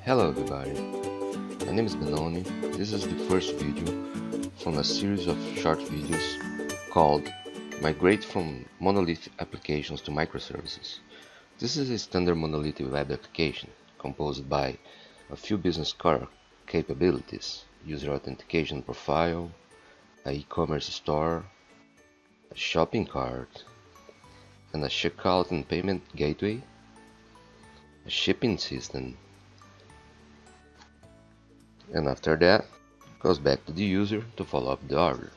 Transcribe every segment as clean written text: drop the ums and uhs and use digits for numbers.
Hello everybody, my name is Benoni. This is the first video from a series of short videos called Migrate from Monolith applications to microservices. This is a standard monolithic web application composed by a few business core capabilities: user authentication profile, an e-commerce store, a shopping cart, and a checkout and payment gateway, a shipping system, and after that goes back to the user to follow up the order.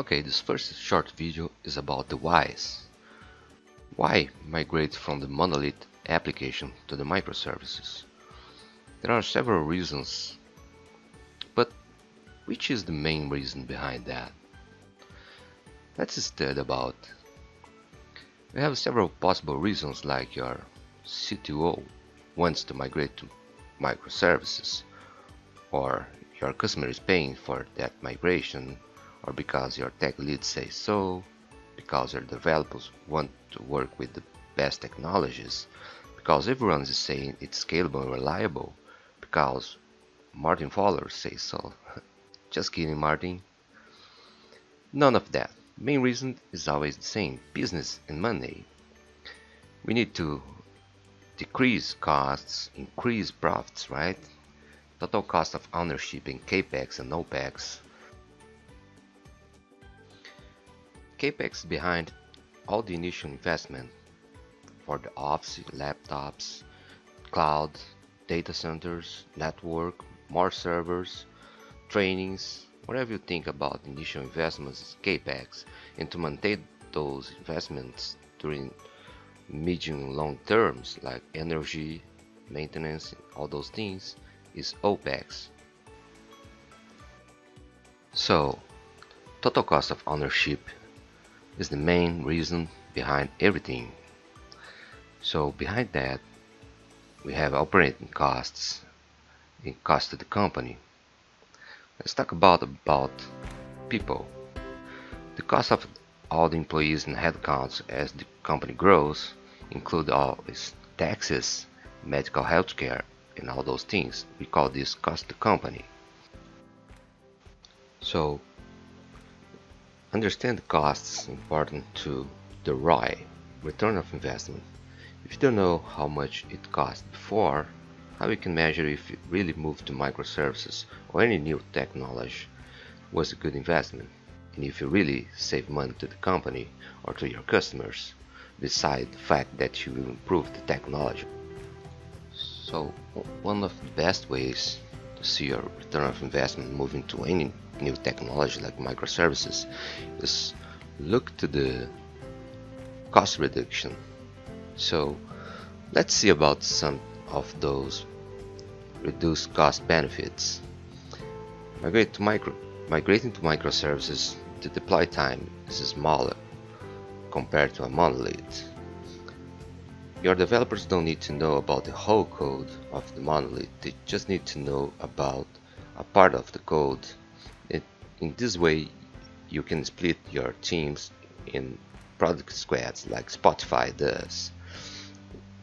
Okay, this first short video is about the whys. Why migrate from the monolith application to the microservices? There are several reasons, but which is the main reason behind that? Let's study about. We have several possible reasons, like your CTO wants to migrate to microservices, or your customer is paying for that migration, or because your tech lead says so, because your developers want to work with the best technologies, because everyone is saying it's scalable and reliable, because Martin Fowler says so. Just kidding, Martin. None of that. Main reason is always the same: business and money. We need to decrease costs, increase profits, right? Total cost of ownership in CAPEX and OPEX. CAPEX behind all the initial investment for the office, laptops, cloud, data centers, network, more servers, trainings, whatever you think about initial investments is CAPEX, and to maintain those investments during medium and long terms, like energy, maintenance, all those things, is OPEX. So, total cost of ownership is the main reason behind everything. So behind that, we have operating costs and cost to the company. Let's talk about people. The cost of all the employees and headcounts as the company grows include always taxes, medical health care, and all those things. We call this cost to company. So understand the costs important to the ROI, return of investment. If you don't know how much it cost before, how you can measure if you really move to microservices or any new technology was a good investment, and if you really save money to the company or to your customers, beside the fact that you will improve the technology. So one of the best ways to see your return of investment moving to any new technology like microservices is look to the cost reduction. So let's see about some of those reduced cost benefits. Migrating to microservices, the deploy time is smaller compared to a monolith. Your developers don't need to know about the whole code of the monolith, they just need to know about a part of the code. In this way, you can split your teams in product squads like Spotify does.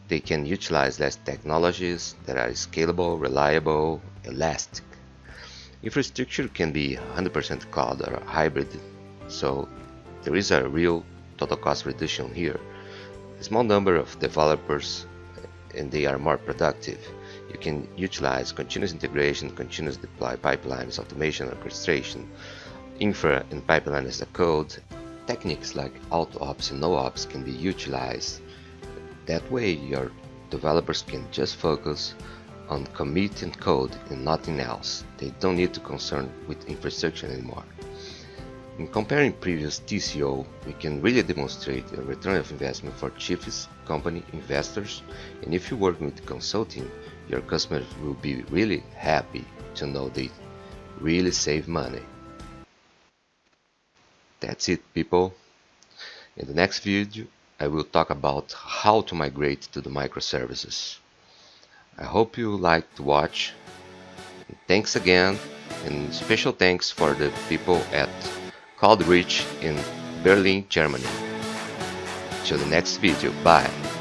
They can utilize less technologies that are scalable, reliable, elastic. Infrastructure can be 100% cloud or hybrid, so there is a real total cost reduction here. A small number of developers and they are more productive. You can utilize continuous integration, continuous deploy pipelines, automation, orchestration, infra and pipeline as a code. Techniques like auto-ops and no-ops can be utilized. That way your developers can just focus on commit and code and nothing else. They don't need to concern with infrastructure anymore. In comparing previous TCO, we can really demonstrate a return of investment for chiefs, company, investors, and if you work with consulting, your customers will be really happy to know they really save money. That's it, people. In the next video, I will talk about how to migrate to the microservices. I hope you liked to watch. Thanks again, and special thanks for the people at Cloud Reach in Berlin, Germany. Till the next video, bye.